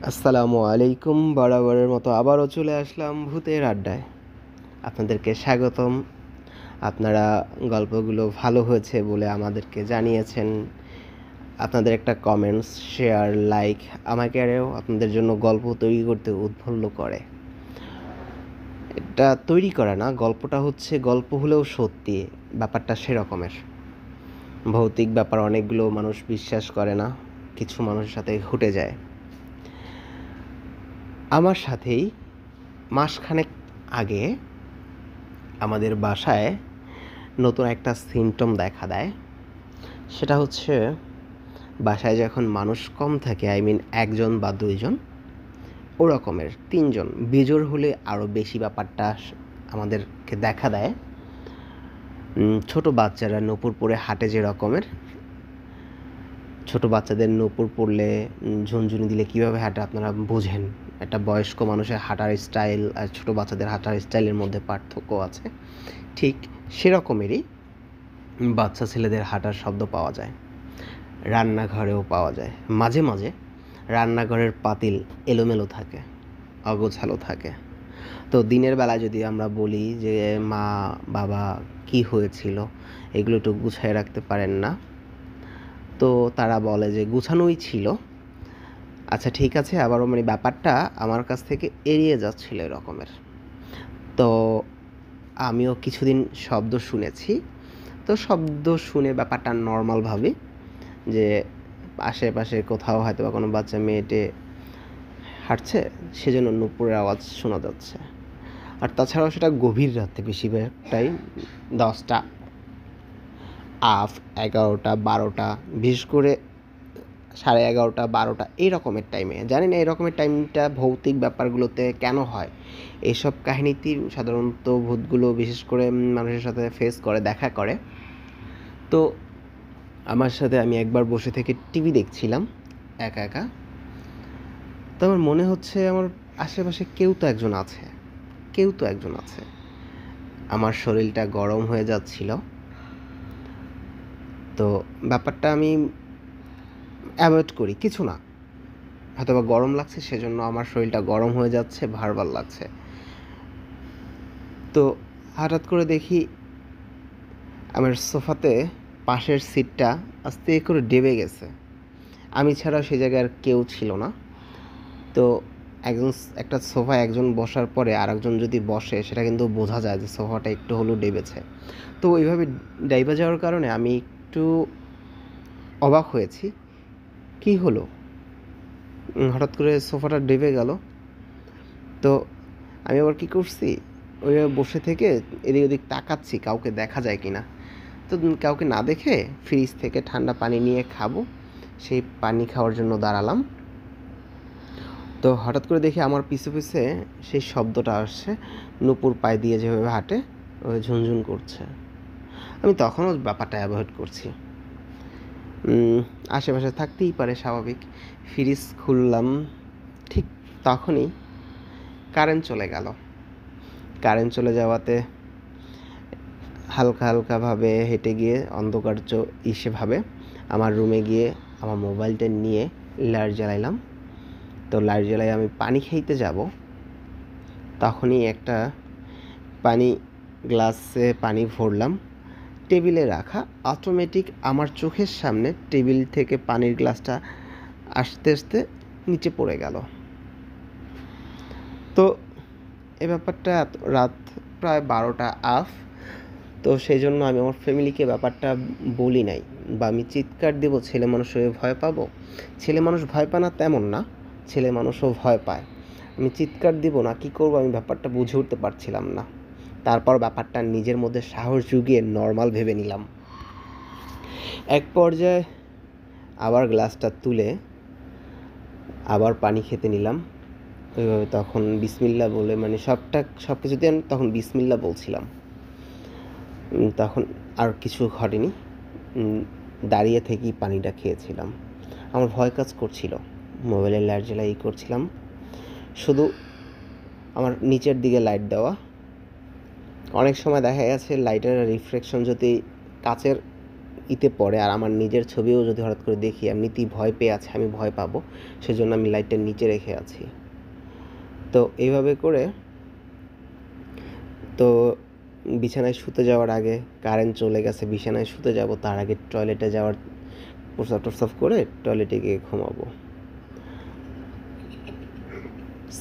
আসসালামু আলাইকুম। বরাবরের মতো আবারও চলে আসলাম ভূতের আড্ডায়। আপনাদেরকে স্বাগতম। আপনারা গল্পগুলো ভালো হয়েছে বলে আমাদেরকে জানিয়েছেন। আপনাদের একটা কমেন্টস, শেয়ার, লাইক আমাকে আরও আপনাদের জন্য গল্প তৈরি করতে উদ্বুদ্ধ করে। এটা তৈরি করে না, গল্পটা হচ্ছে গল্প হলেও সত্যি, ব্যাপারটা সেরকমের। ভৌতিক ব্যাপার অনেকগুলো মানুষ বিশ্বাস করে না, কিছু মানুষের সাথে ঘটে যায়। আমার সাথেই মাসখানেক আগে আমাদের বাসায় নতুন একটা সিমটম দেখা দেয়। সেটা হচ্ছে বাসায় যখন মানুষ কম থাকে, একজন বা দুইজন, ওরকমের তিনজন বেজোড় হলে আরও বেশি ব্যাপারটা আমাদেরকে দেখা দেয়। ছোট বাচ্চারা নূপুর পরে হাঁটে যে রকমের, ছোট বাচ্চাদের নূপুর পরলে ঝুনঝুনি দিলে কীভাবে হাঁটে আপনারা বোঝেন। একটা বয়স্ক মানুষের হাঁটার স্টাইল আর ছোট বাচ্চাদের হাঁটার স্টাইলের মধ্যে পার্থক্য আছে। ঠিক সেরকমেরই বাচ্চা ছেলেদের হাঁটার শব্দ পাওয়া যায়, রান্নাঘরেও পাওয়া যায়। মাঝে মাঝে রান্নাঘরের পাতিল এলোমেলো থাকে, অগোছালো থাকে। তো দিনের বেলা যদি আমরা বলি যে মা বাবা কি হয়েছিল, এগুলো একটু গুছিয়ে রাখতে পারেন না, তো তারা বলে যে গুছানোই ছিল। আচ্ছা ঠিক আছে, আবারও ব্যাপারটা আমার কাছ থেকে এড়িয়ে যাচ্ছিল এরকমের। তো আমিও কিছুদিন শব্দ শুনেছি, তো শব্দ শুনে ব্যাপারটা নর্মাল ভাবি যে আশেপাশে কোথাও হয়তো বা কোনো বাচ্চা মেয়েটে হাঁটছে, সেজন্য নূপুরের আওয়াজ শোনা যাচ্ছে। আর তাছাড়াও সেটা গভীর রাতে, বেশিরভাগটাই 10টা, 11টা, 12টা, বিশেষ করে 11:30, 12টা এই রকমের টাইমে। জানি না এই রকমের টাইমটা ভৌতিক ব্যাপারগুলোতে কেন হয়। এইসব কাহিনীতেই সাধারণত ভূতগুলো বিশেষ করে মানুষের সাথে ফেস করে, দেখা করে। তো আমার সাথে আমি একবার বসে থেকে টিভি দেখছিলাম একা একা। তো আমার মনে হচ্ছে আমার আশেপাশে কেউ তো একজন আছে, কেউ তো একজন আছে। আমার শরীরটা গরম হয়ে যাচ্ছিল। তো ব্যাপারটা আমি অ্যাভয়েড করি, কিছু না, হয়তো বা গরম লাগছে সেজন্য আমার শরীরটা গরম হয়ে যাচ্ছে, ভার লাগছে। তো হঠাৎ করে দেখি আমার সোফাতে পাশের সিটটা আস্তে করে ডেবে গেছে। আমি ছাড়া সে জায়গায় আর কেউ ছিল না। তো একটা সোফায় একজন বসার পরে আরেকজন যদি বসে, সেটা কিন্তু বোঝা যায় যে সোফাটা একটু হলেও ডেবেছে। তো ওইভাবে ডাইবা যাওয়ার কারণে আমি একটু অবাক হয়েছি, কি হলো, হঠাৎ করে সোফাটা ডেবে গেল। তো আমি আবার কী করছি, ওইভাবে বসে থেকে এদিক ওদিক তাকাচ্ছি কাউকে দেখা যায় কি না। তো কাউকে না দেখে ফ্রিজ থেকে ঠান্ডা পানি নিয়ে খাবো, সেই পানি খাওয়ার জন্য দাঁড়ালাম। তো হঠাৎ করে দেখি আমার পিছু পিছে সেই শব্দটা আসছে, নূপুর পায়ে দিয়ে যেভাবে হাঁটে ওই ঝুনঝুন করছে। আমি তখনও ব্যাপারটা অ্যাভয়েড করছি, আশেপাশে থাকতেই পারে, স্বাভাবিক। ফ্রিজ খুললাম, ঠিক তখনই কারেন্ট চলে গেল। কারেন্ট চলে যাওয়াতে হালকা হালকাভাবে হেঁটে গিয়ে অন্ধকার ভাবে আমার রুমে গিয়ে আমার মোবাইলটা নিয়ে লাইট জ্বালাইলাম। তো লাইট জ্বালাই আমি পানি খেতে যাব, তখনই একটা গ্লাসে পানি ভরলাম, টেবিলে রাখা, অটোমেটিক আমার চোখের সামনে টেবিল থেকে পানির গ্লাসটা আস্তে আস্তে নিচে পড়ে গেল। তো এ ব্যাপারটা রাত প্রায় 12টা আফ। তো সেই জন্য আমি আমার ফ্যামিলিকে ব্যাপারটা বলি নাই, বা আমি চিৎকার দেবো, ছেলে মানুষ হয়ে ভয় পাবো। ছেলে মানুষ ভয় পায় না তেমন না, ছেলে মানুষও ভয় পায়। আমি চিৎকার দিব না কি করবো, আমি ব্যাপারটা বুঝে উঠতে পারছিলাম না। তারপর ব্যাপারটা নিজের মধ্যে সাহস জুগিয়ে নর্মাল ভেবে নিলাম। এক পর্যায়ে আবার গ্লাসটা তুলে আবার পানি খেতে নিলাম ওইভাবে। তখন বিসমিল্লা বলে, সব কিছুতে আমি তখন বিসমিল্লা বলছিলাম। তখন আর কিছু ঘটেনি, দাঁড়িয়ে থেকেই পানিটা খেয়েছিলাম। আমার ভয় কাজ করছিল, মোবাইলের লাইট জ্বালাই করছিলাম, শুধু আমার নিচের দিকে লাইট দেওয়া। অনেক সময় দেখা গেছে লাইটের রিফ্লেকশন যদি কাচের ইতে পড়ে আর আমার নিজের ছবিও যদি হঠাৎ করে দেখি এমনিতেই ভয় পেয়ে আছে, আমি ভয় পাবো, সেজন্য আমি লাইটটা নিচে রেখে আছি। তো এইভাবে করে তো বিছানায় শুতে যাওয়ার আগে কারেন্ট চলে গেছে, বিছানায় শুতে যাব তার আগে টয়লেটে যাওয়ার প্রস্রাব টস্রাব করে টয়লেটে গিয়ে ঘুমাবো।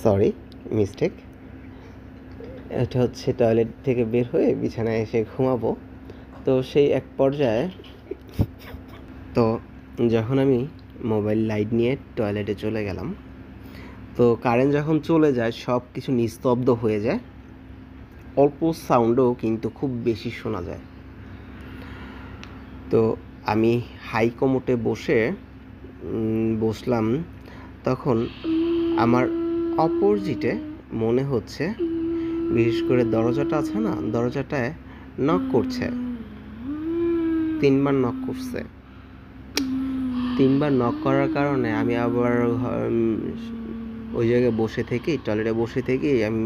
Sorry, mistake. এটা হচ্ছে টয়লেট থেকে বের হয়ে বিছানায় এসে ঘুমাবো। তো সেই এক পর্যায়ে তো যখন আমি মোবাইল লাইট নিয়ে টয়লেটে চলে গেলাম, তো কারেন্ট যখন চলে যায় সব কিছু নিস্তব্ধ হয়ে যায়, অল্প সাউন্ডও কিন্তু খুব বেশি শোনা যায়। তো আমি হাই কমোটে বসলাম, তখন আমার অপোজিটে মনে হচ্ছে, বিশেষ করে দরজাটা আছে না, দরজাটায় নক করছে, 3বার নক করছে। 3বার নক করার কারণে আমি আবার ওই জায়গায় বসে থেকেই, টয়লেটে বসে থেকেই আমি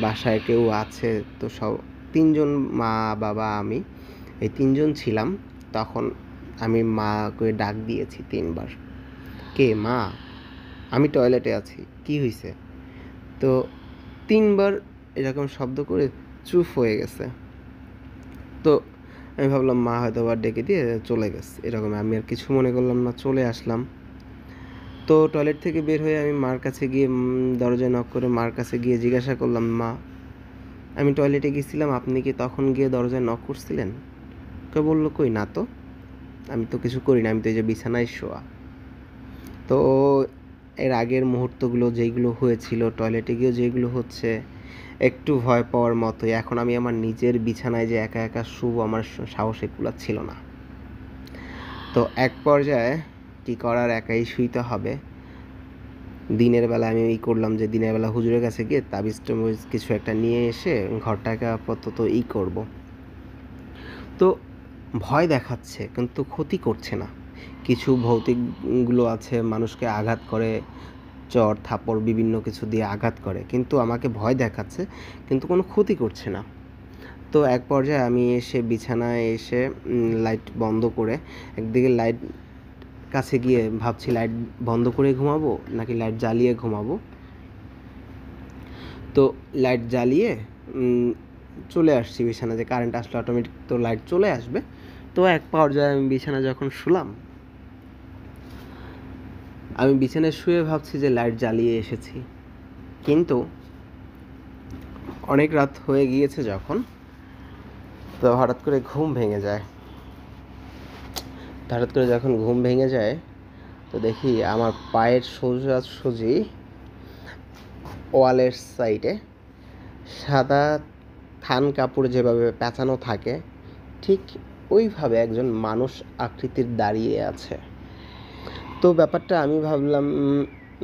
বাসায় কেউ আছে তো সব 3জন, মা বাবা আমি, এই 3জন ছিলাম। তখন আমি মাকে ডাক দিয়েছি 3বার, কে মা, আমি টয়লেটে আছি, কি হয়েছে? তো 3বার এরকম শব্দ করে চুপ হয়ে গেছে। তো আমি ভাবলাম মা হয়তো আবার ডেকে দিয়ে চলে গেছে, এরকম আমি আর কিছু মনে করলাম না, চলে আসলাম। তো টয়লেট থেকে বের হয়ে আমি মার কাছে গিয়ে দরজায় নক করে মার কাছে গিয়ে জিজ্ঞাসা করলাম, মা আমি টয়লেটে গেছিলাম, আপনি কি তখন গিয়ে দরজায় নক করছিলেন? কে বললো, কই না তো, আমি তো কিছু করি না, আমি তো এই যে বিছানায় শোয়া। তো এর আগের মুহূর্তগুলো যেইগুলো হয়েছিল টয়লেটে গিয়েও যেগুলো হচ্ছে একটু ভয় পাওয়ার মতোই, এখন আমি আমার নিজের বিছানায় যে একা একা শুব আমার সাহসে কুলাচ্ছিল না। তো এক পর্যায়ে কী করার, একাই শুইতে হবে। দিনের বেলা আমি করলাম যে দিনের বেলা হুজুরের কাছে গিয়ে তাবিজ টাবিজ কিছু একটা নিয়ে এসে ঘরটাকে আপাতত করব। তো ভয় দেখাচ্ছে কিন্তু ক্ষতি করছে না। কিছু ভৌতিকগুলো আছে মানুষকে আঘাত করে, চর থাপড় বিভিন্ন কিছু দিয়ে আঘাত করে, কিন্তু আমাকে ভয় দেখাচ্ছে কিন্তু কোনো ক্ষতি করছে না। তো এক পর্যায়ে আমি এসে বিছানায় এসে লাইট বন্ধ করে, একদিকে লাইট কাছে গিয়ে ভাবছি লাইট বন্ধ করে ঘুমাবো নাকি লাইট জ্বালিয়ে ঘুমাবো। তো লাইট জ্বালিয়ে চলে আসছি বিছানা, যে কারেন্ট আসলে অটোমেটিক তো লাইট চলে আসবে। তো এক পর্যায়ে আমি বিছানা যখন শুলাম, আমি বিছানায় শুয়ে ভাবছি যে লাইট জ্বালিয়ে এসেছি, কিন্তু অনেক রাত হয়ে গিয়েছে যখন, তো হঠাৎ করে ঘুম ভেঙে যায়। হঠাৎ করে যখন ঘুম ভেঙে যায় তো দেখি আমার পায়ের সোজাসুজি ওয়ালের সাইডে সাদা থান কাপড় যেভাবে পেঁচানো থাকে ঠিক ওইভাবে একজন মানুষ আকৃতির দাঁড়িয়ে আছে। তো ব্যাপারটা আমি ভাবলাম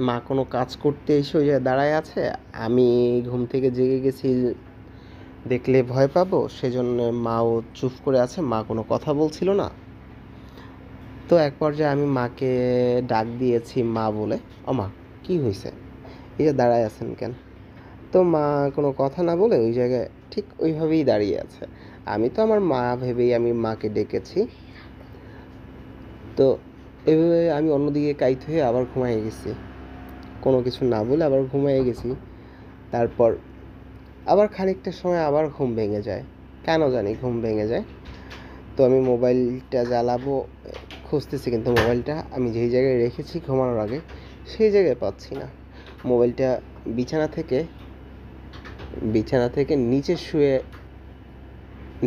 মা কোনো কাজ করতে এসে ওই জায়গায় দাঁড়ায় আছে, আমি ঘুম থেকে জেগে গেছি, দেখলে ভয় পাবো, সেজন্য মাও চুপ করে আছে, মা কোনো কথা বলছিল না। তো এক পর্যায়ে আমি মাকে ডাক দিয়েছি মা বলে, ও মা কী হয়েছে, এই যে দাঁড়ায় আছেন কেন? তো মা কোনো কথা না বলে ওই জায়গায় ঠিক ওইভাবেই দাঁড়িয়ে আছে। আমি তো আমার মা ভেবেই আমি মাকে ডেকেছি। তো এভাবে আমি অন্যদিকে কাইত হয়ে আবার ঘুমাইয়ে গেছি, কোনো কিছু না বলে আবার ঘুমাইয়ে গেছি। তারপর আবার খানিকটা সময় আবার ঘুম ভেঙে যায়, কেন জানি ঘুম ভেঙে যায়। তো আমি মোবাইলটা জ্বালাবো খুঁজতেছি, কিন্তু মোবাইলটা আমি যেই জায়গায় রেখেছি ঘুমানোর আগে সেই জায়গায় পাচ্ছি না। মোবাইলটা বিছানা থেকে নিচে শুয়ে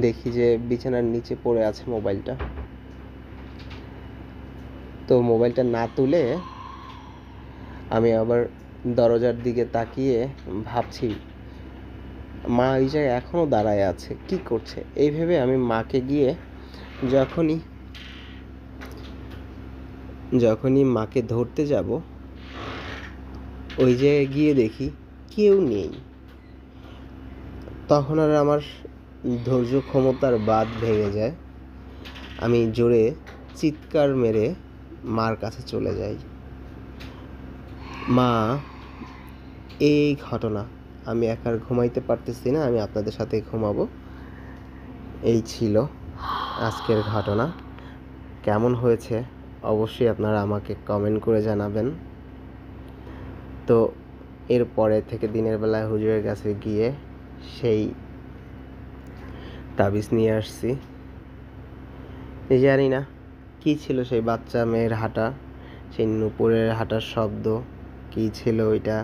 দেখি যে বিছানার নিচে পড়ে আছে মোবাইলটা। তো মোবাইলটা না তুলে আমি আবার দরজার দিকে তাকিয়ে ভাবছি মা ওই জায়গায় এখনও দাঁড়ায় আছে, কি করছে। এই ভেবে আমি মাকে গিয়ে যখনই মাকে ধরতে যাব, ওই জায়গায় গিয়ে দেখি কেউ নেই। তখন আর আমার ধৈর্য ক্ষমতার বাঁধ ভেঙে যায়, আমি জোরে চিৎকার মেরে মার কাছে চলে যাই, মা এই ঘটনা, আমি একা ঘুমাইতে পারতেছি না, আমি আপনাদের সাথে ঘুমাবো। এই ছিল আজকের ঘটনা কেমন হয়েছে অবশ্যই আপনারা আমাকে কমেন্ট করে জানাবেন। তো এরপরে থেকে দিনের বেলায় হুজুরের কাছে গিয়ে সেই তাবিজ নিয়ে আসছি। জানি না কী ছিল সেই বাচ্চা মেয়ের হাঁটা, সেই নূপুরের হাঁটার শব্দ কী ছিল ওইটা,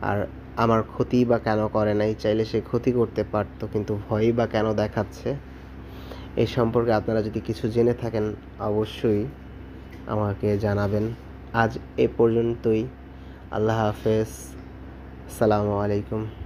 আর আমার ক্ষতি বা কেন করে নাই, চাইলে সে ক্ষতি করতে পারতো কিন্তু ভয়ই বা কেন দেখাচ্ছে। এই সম্পর্কে আপনারা যদি কিছু জেনে থাকেন অবশ্যই আমাকে জানাবেন। আজ এ পর্যন্তই। আল্লাহ হাফেজ। আসসালামু আলাইকুম।